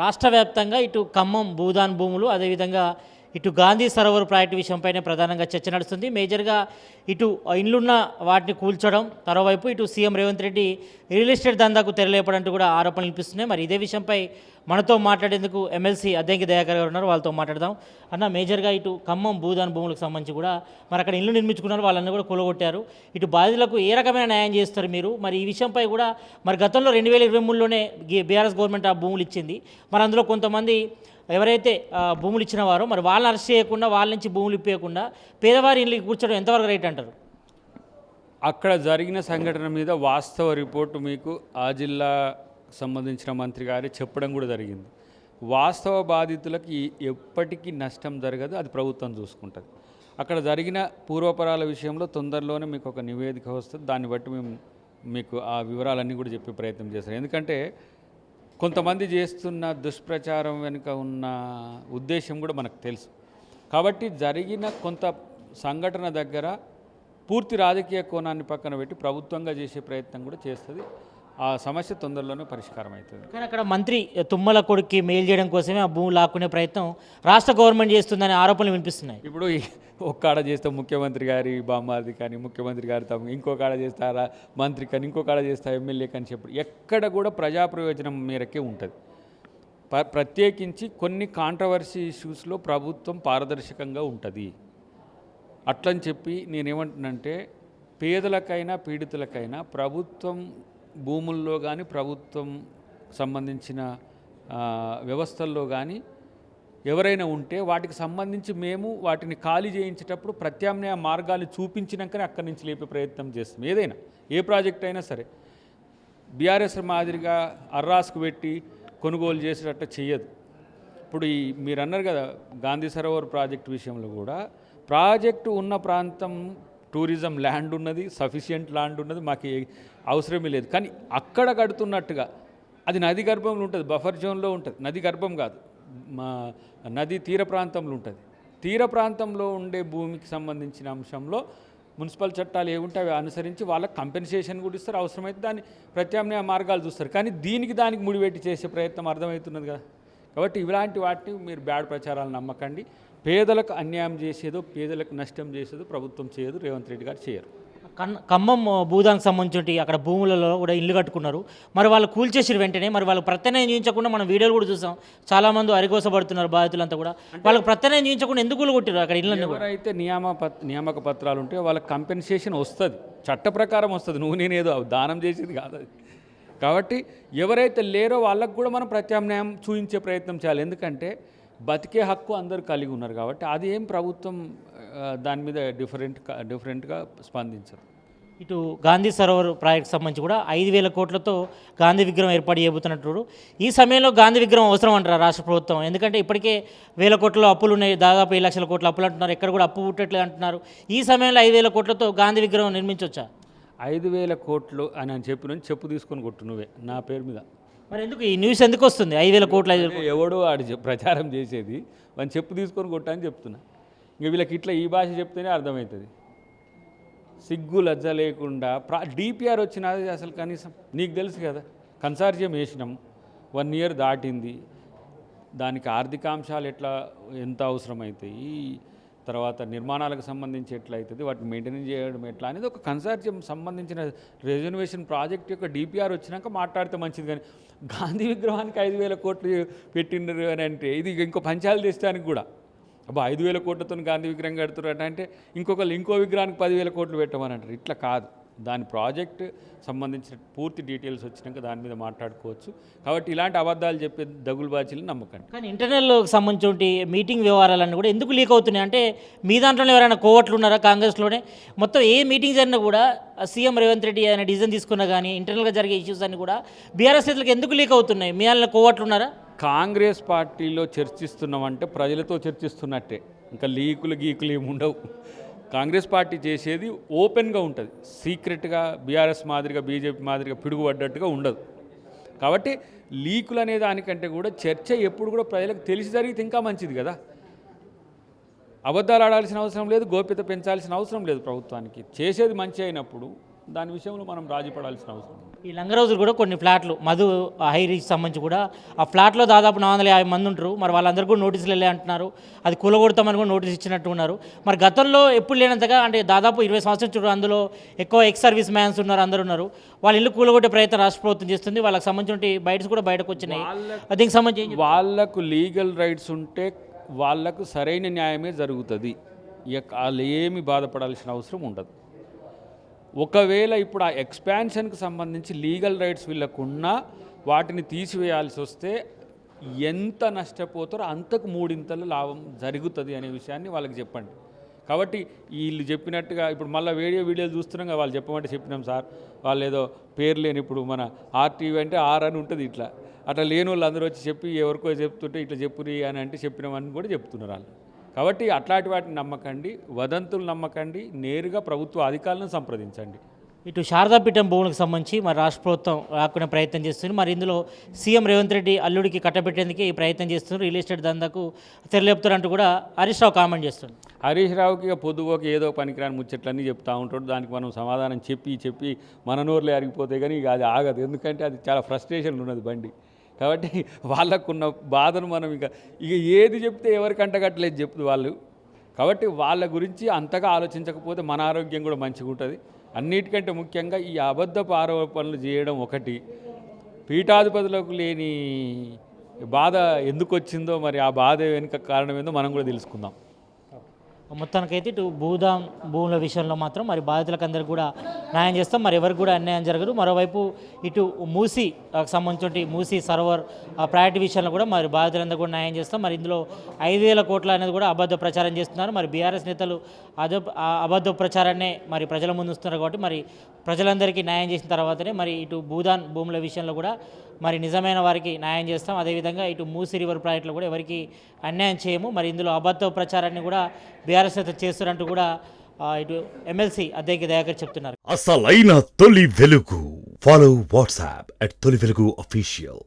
రాష్ట్ర వ్యాప్తంగా ఇటు ఖమ్మం భూదాన్ భూములు అదేవిధంగా ఇటు గాంధీ సరోవర్ ప్రాజెక్టు విషయంపైనే ప్రధానంగా చర్చ నడుస్తుంది. మేజర్గా ఇటు ఇండ్లున్న వాటిని కూల్చడం, మరోవైపు ఇటు CM Revanth Reddy real estate దందాకు తెరలేపడంటూ కూడా ఆరోపణలు వినిపిస్తున్నాయి. మరి ఇదే విషయంపై మనతో మాట్లాడేందుకు ఎమ్మెల్సీ అద్దంకి దయాకర్ గారు ఉన్నారు, వాళ్ళతో మాట్లాడదాం. అన్న, మేజర్గా ఇటు ఖమ్మం భూదాన్ భూములకు సంబంధించి కూడా మరి అక్కడ ఇల్లు నిర్మించుకున్నారు, వాళ్ళని కూడా కూలగొట్టారు. ఇటు బాధితులకు ఏ రకమైన న్యాయం చేస్తారు మీరు? మరి ఈ విషయంపై కూడా మరి గతంలో 2023లోనే బీఆర్ఎస్ గవర్నమెంట్ ఆ భూములు ఇచ్చింది. మరి అందులో కొంతమంది ఎవరైతే భూములు ఇచ్చిన వారో మరి వాళ్ళని అరెస్ట్ చేయకుండా, వాళ్ళ నుంచి భూములు ఇప్పేయకుండా పేదవారి ఇల్లు కూర్చోడం ఎంతవరకు రైట్ అంటారు? అక్కడ జరిగిన సంఘటన మీద వాస్తవ రిపోర్టు మీకు ఆ జిల్లా సంబంధించిన మంత్రి గారు చెప్పడం కూడా జరిగింది. వాస్తవ బాధితులకి ఎప్పటికీ నష్టం జరగదు, అది ప్రభుత్వం చూసుకుంటుంది. అక్కడ జరిగిన పూర్వపరాల విషయంలో తొందరలోనే మీకు ఒక నివేదిక వస్తుంది. దాన్ని బట్టి మేము మీకు ఆ వివరాలన్నీ కూడా చెప్పే ప్రయత్నం చేస్తాం. ఎందుకంటే కొంతమంది చేస్తున్న దుష్ప్రచారం వెనుక ఉన్న ఉద్దేశం కూడా మనకు తెలుసు. కాబట్టి జరిగిన కొంత సంఘటన దగ్గర పూర్తి రాజకీయ కోణాన్ని పక్కన పెట్టి ప్రభుత్వంగా చేసే ప్రయత్నం కూడా చేస్తుంది. ఆ సమస్య తొందరలోనే పరిష్కారం అవుతుంది. కానీ అక్కడ మంత్రి తుమ్మల కొడుక్కి మెయిల్ చేయడం కోసమే ఆ భూమి లాక్కునే ప్రయత్నం రాష్ట్ర గవర్నమెంట్ చేస్తుందనే ఆరోపణలు వినిపిస్తున్నాయి. ఇప్పుడు ఒక్కాడ చేస్తే ముఖ్యమంత్రి గారి బామ్మారిది కానీ, ముఖ్యమంత్రి గారి తమ ఇంకొకాడ చేస్తారా మంత్రి కానీ, ఇంకొకాడ చేస్తా ఎమ్మెల్యే కానీ చెప్పు, ఎక్కడ కూడా ప్రజా ప్రయోజనం మేరకే ఉంటుంది. ప్రత్యేకించి కొన్ని కాంట్రవర్సీ ఇష్యూస్లో ప్రభుత్వం పారదర్శకంగా ఉంటుంది. అట్లని చెప్పి నేనేమంటున్నానంటే, పేదలకైనా పీడితులకైనా ప్రభుత్వం భూముల్లో కానీ, ప్రభుత్వం సంబంధించిన వ్యవస్థల్లో కానీ ఎవరైనా ఉంటే వాటికి సంబంధించి మేము వాటిని ఖాళీ చేయించేటప్పుడు ప్రత్యామ్నాయ మార్గాలు చూపించినాకనే అక్కడి నుంచి లేపే ప్రయత్నం చేస్తాం. ఏదైనా ఏ ప్రాజెక్ట్ అయినా సరే బీఆర్ఎస్ మాదిరిగా అర్రాస్కు పెట్టి కొనుగోలు చేసేటట్టు చేయదు. ఇప్పుడు మీరు అన్నారు కదా, గాంధీ సరోవర్ ప్రాజెక్టు విషయంలో కూడా ప్రాజెక్టు ఉన్న ప్రాంతం టూరిజం ల్యాండ్ ఉన్నది, సఫిషియంట్ ల్యాండ్ ఉన్నది, మాకు అవసరమే లేదు. కానీ అక్కడ కడుతున్నట్టుగా అది నది గర్భంలో ఉంటుంది, బఫర్ జోన్లో ఉంటుంది. నది గర్భం కాదు, మా నది తీర ప్రాంతంలో ఉంటుంది. తీర ప్రాంతంలో ఉండే భూమికి సంబంధించిన అంశంలో మున్సిపల్ చట్టాలు ఏముంటే అవి అనుసరించి వాళ్ళకి కంపెన్సేషన్ కూడా ఇస్తారు, అవసరమైతే దాన్ని ప్రత్యామ్నాయ మార్గాలు చూస్తారు. కానీ దానికి ముడిపెట్టి చేసే ప్రయత్నం అర్థమవుతున్నది కదా. కాబట్టి ఇలాంటి వాటిని మీరు బ్యాడ్ ప్రచారాలు నమ్మకండి. పేదలకు అన్యాయం చేసేదో, పేదలకు నష్టం చేసేదో ప్రభుత్వం చేయదు, రేవంత్ రెడ్డి గారు చేయరు. ఖమ్మం భూదానికి సంబంధించి అక్కడ భూములలో కూడా ఇల్లు కట్టుకున్నారు. మరి వాళ్ళు కూల్చేసిన వెంటనే మరి వాళ్ళు ప్రత్యామ్నాయం చూపించకుండా మనం వీడియోలు కూడా చూసాం, చాలామంది అరిగోసపడుతున్నారు బాధితులంతా కూడా. వాళ్ళకి ప్రత్యామ్నాయం చూపించకుండా ఎందుకు కూలగొట్టారు అక్కడ ఇళ్ళని? ఎవరైతే నియామక పత్రాలు ఉంటే వాళ్ళకి కంపెన్సేషన్ వస్తుంది, చట్ట ప్రకారం వస్తుంది. నువ్వు నేనేదో దానం చేసేది కాదు అది. కాబట్టి ఎవరైతే లేరో వాళ్ళకు కూడా మనం ప్రత్యామ్నాయం చూపించే ప్రయత్నం చేయాలి. ఎందుకంటే బతికే హక్కు అందరూ కలిగి ఉన్నారు కాబట్టి అది ఏం ప్రభుత్వం దాని మీద డిఫరెంట్గా స్పందించదు. ఇటు గాంధీ సరోవర్ ప్రాజెక్ట్ సంబంధించి కూడా 5,000 కోట్లతో గాంధీ విగ్రహం ఏర్పాటు చేయబోతున్నట్టు. ఈ సమయంలో గాంధీ విగ్రహం అవసరం అంటారా రాష్ట్ర ప్రభుత్వం? ఎందుకంటే ఇప్పటికే 1,000 కోట్ల అప్పులు ఉన్నాయి, దాదాపు 7 లక్షల కోట్ల అప్పులు అంటున్నారు, ఎక్కడ కూడా అప్పు పుట్టట్లేదు అంటున్నారు. ఈ సమయంలో 5,000 కోట్లతో గాంధీ విగ్రహం నిర్మించవచ్చా? 5,000 కోట్లు అని చెప్పు తీసుకొని కొట్టు నువ్వే నా పేరు మీద. మరి ఎందుకు ఈ న్యూస్ ఎందుకు వస్తుంది? 5,000 కోట్ల ఎవడో ఆడి ప్రచారం చేసేది వాడిని చెప్పు తీసుకొని కొట్టా అని చెప్తున్నా. ఇంక వీళ్ళకి ఇట్లా ఈ భాష చెప్తేనే అర్థమవుతుంది. సిగ్గు లజ్జ లేకుండా డిపిఆర్ వచ్చినది అసలు కనీసం నీకు తెలుసు కదా. కన్సార్జియం వేసినాం, 1 ఇయర్ దాటింది, దానికి ఆర్థికాంశాలు ఎంత అవసరమవుతాయి, తర్వాత నిర్మాణాలకు సంబంధించి ఎట్లా అవుతుంది, వాటిని మెయింటెనెన్స్ చేయడం ఎట్లా అనేది ఒక కన్సార్జియం సంబంధించిన రెజర్వేషన్ ప్రాజెక్ట్ యొక్క డిపిఆర్ వచ్చినాక మాట్లాడితే మంచిది. కానీ గాంధీ విగ్రహానికి 5,000 కోట్లు పెట్టిండ్రు అని అంటే ఇది ఇంకో పంచాలు తెచ్చడానికి కూడా 5,000 కోట్లతో గాంధీ విగ్రహం కడుతున్నారు అంటే ఇంకో విగ్రహానికి 10,000 కోట్లు పెట్టమని అంటారు. ఇట్లా కాదు. దాని ప్రాజెక్ట్ సంబంధించిన పూర్తి డీటెయిల్స్ వచ్చినాక దాని మీద మాట్లాడుకోవచ్చు. కాబట్టి ఇలాంటి అబద్ధాలు చెప్పే దగులుబాజీలు నమ్మకండి. కానీ ఇంటర్నల్ సంబంధించి మీటింగ్ వ్యవహారాలన్నీ కూడా ఎందుకు లీక్ అవుతున్నాయి అంటే మీ దాంట్లోనే ఎవరైనా కోవట్లు ఉన్నారా? కాంగ్రెస్లోనే మొత్తం ఏ మీటింగ్ జరిగినా కూడా సీఎం రేవంత్ రెడ్డి ఏదైనా డిసిజన్ తీసుకున్నా కానీ ఇంటర్నల్గా జరిగే ఇష్యూస్ అన్నీ కూడా బీఆర్ఎస్ నేతలకు ఎందుకు లీక్ అవుతున్నాయి? మీ దాంట్లో కోవట్లు ఉన్నారా? కాంగ్రెస్ పార్టీలో చర్చిస్తున్నామంటే ప్రజలతో చర్చిస్తున్నట్టే, ఇంకా గీకులు ఏమి ఉండవు. కాంగ్రెస్ పార్టీ చేసేది ఓపెన్గా ఉంటుంది, సీక్రెట్గా బీఆర్ఎస్ మాదిరిగా బీజేపీ మాదిరిగా పిడుగుపడ్డట్టుగా ఉండదు. కాబట్టి లీకులు అనే దానికంటే కూడా చర్చ ఎప్పుడు కూడా ప్రజలకు తెలిసి జరిగితే ఇంకా మంచిది కదా. అబద్ధాలు ఆడాల్సిన అవసరం లేదు, గోప్యత పెంచాల్సిన అవసరం లేదు. ప్రభుత్వానికి చేసేది మంచి అయినప్పుడు దాని విషయంలో మనం రాజీ పడాల్సిన అవసరం. ఈ లంగరోజులు కూడా కొన్ని ఫ్లాట్లు మధు హై రీచ్ సంబంధించి కూడా ఆ ఫ్లాట్లో దాదాపు 450 మంది ఉంటారు. మరి వాళ్ళందరికీ కూడా నోటీసులు వెళ్ళే అంటున్నారు. అది కూలగొడతామని కూడా నోటీస్ ఇచ్చినట్టు ఉన్నారు. మరి గతంలో ఎప్పుడు లేనంతగా అంటే దాదాపు 20 సంవత్సరాల చుట్టూ అందులో ఎక్కువ ఎక్స్ సర్వీస్ మ్యాన్స్ ఉన్నారు, అందరూ ఉన్నారు. వాళ్ళ ఇల్లు కూలగొట్టే ప్రయత్నం రాష్ట్ర ప్రభుత్వం చేస్తుంది. వాళ్ళకి సంబంధించిన బయటస్ కూడా బయటకు వచ్చినాయి. దీనికి సంబంధించి వాళ్ళకు లీగల్ రైట్స్ ఉంటే వాళ్ళకు సరైన న్యాయమే జరుగుతుంది. వాళ్ళు ఏమి బాధపడాల్సిన అవసరం ఉండదు. ఒకవేళ ఇప్పుడు ఆ ఎక్స్పాన్షన్కి సంబంధించి లీగల్ రైట్స్ వీళ్ళకున్నా వాటిని తీసివేయాల్సి వస్తే ఎంత నష్టపోతారో అంతకు 3 లాభం జరుగుతుంది అనే విషయాన్ని వాళ్ళకి చెప్పండి. కాబట్టి వీళ్ళు చెప్పినట్టుగా ఇప్పుడు మళ్ళీ వీడియోలు చూస్తున్నాం కదా, వాళ్ళు చెప్పమంటే చెప్పినాం సార్, వాళ్ళు ఏదో పేరు లేని ఇప్పుడు మన ఆర్టీవీ అంటే ఆర్ అని ఉంటుంది, ఇట్లా అట్లా లేని వాళ్ళు అందరూ వచ్చి చెప్పి ఎవరికో చెప్తుంటే ఇట్లా చెప్పురి అని అంటే చెప్పినామని కూడా చెప్తున్నారు వాళ్ళు. కాబట్టి అట్లాంటి వాటిని నమ్మకండి, వదంతులు నమ్మకండి, నేరుగా ప్రభుత్వ అధికారులను సంప్రదించండి. ఇటు శారదాపీఠం భూములకు సంబంధించి మరి రాష్ట్ర ప్రభుత్వం రాకునే ప్రయత్నం చేస్తుంది. మరి ఇందులో సీఎం రేవంత్ రెడ్డి అల్లుడికి కట్టబెట్టేందుకే ఈ ప్రయత్నం చేస్తున్నారు. రియల్ ఎస్టేట్ దందాకు తెరలేపుతారంటూ కూడా హరీష్ రావు కామెంట్ చేస్తుంది. హరీష్ రావుకి పొద్దుగోకి ఏదో పనికిరాని ముచ్చట్లన్నీ చెప్తూ ఉంటాడు. దానికి మనం సమాధానం చెప్పి మన నోరులే అరిగిపోతే కానీ ఇక అది ఆగదు. ఎందుకంటే అది చాలా ఫ్రస్ట్రేషన్ ఉన్నది బండి. కాబట్టి వాళ్ళకున్న బాధను మనం ఇక ఏది చెప్తే ఎవరికి అంటగట్టలేదు చెప్తు వాళ్ళు. కాబట్టి వాళ్ళ గురించి అంతగా ఆలోచించకపోతే మన ఆరోగ్యం కూడా మంచిగా ఉంటుంది. అన్నిటికంటే ముఖ్యంగా ఈ అబద్ధపు ఆరోపణలు చేయడం ఒకటి, పీఠాధిపతులకు లేని బాధ ఎందుకు వచ్చిందో మరి ఆ బాధ వెనుక కారణం ఏందో మనం కూడా తెలుసుకుందాం. మొత్తానికైతే ఇటు భూముల విషయంలో మాత్రం మరి బాధితులకు అందరికీ కూడా న్యాయం చేస్తాం. మరి ఎవరికి కూడా అన్యాయం జరగదు. మరోవైపు ఇటు మూసీ సంబంధించి మూసీ సర్వర్ ప్రయారిటీ విషయంలో కూడా మరి బాధితులందరూ కూడా న్యాయం చేస్తాం. మరి ఇందులో 5,000 కోట్ల అనేది కూడా అబద్ధ ప్రచారం చేస్తున్నారు. మరి బీఆర్ఎస్ నేతలు అబద్ధ ప్రచారాన్నే మరి ప్రజల ముందు వస్తున్నారు. కాబట్టి మరి ప్రజలందరికీ న్యాయం చేసిన తర్వాతనే మరి ఇటు భూముల విషయంలో కూడా మరి నిజమైన వారికి న్యాయం చేస్తాం. అదేవిధంగా ఇటు మూసీ రివర్ ప్రాజెక్టులో కూడా ఎవరికి అన్యాయం చేయము. మరి ఇందులో అబద్ధ ప్రచారాన్ని కూడా బీఆర్ఎస్ నేతలు చేస్తారంటూ కూడా ఇటు ఎమ్మెల్సీ అద్దెకి దయాకర్ చెప్తున్నారు. అసలైన తొలి వెలుగు. ఫాలో వాట్సాప్ @తొలి వెలుగు official.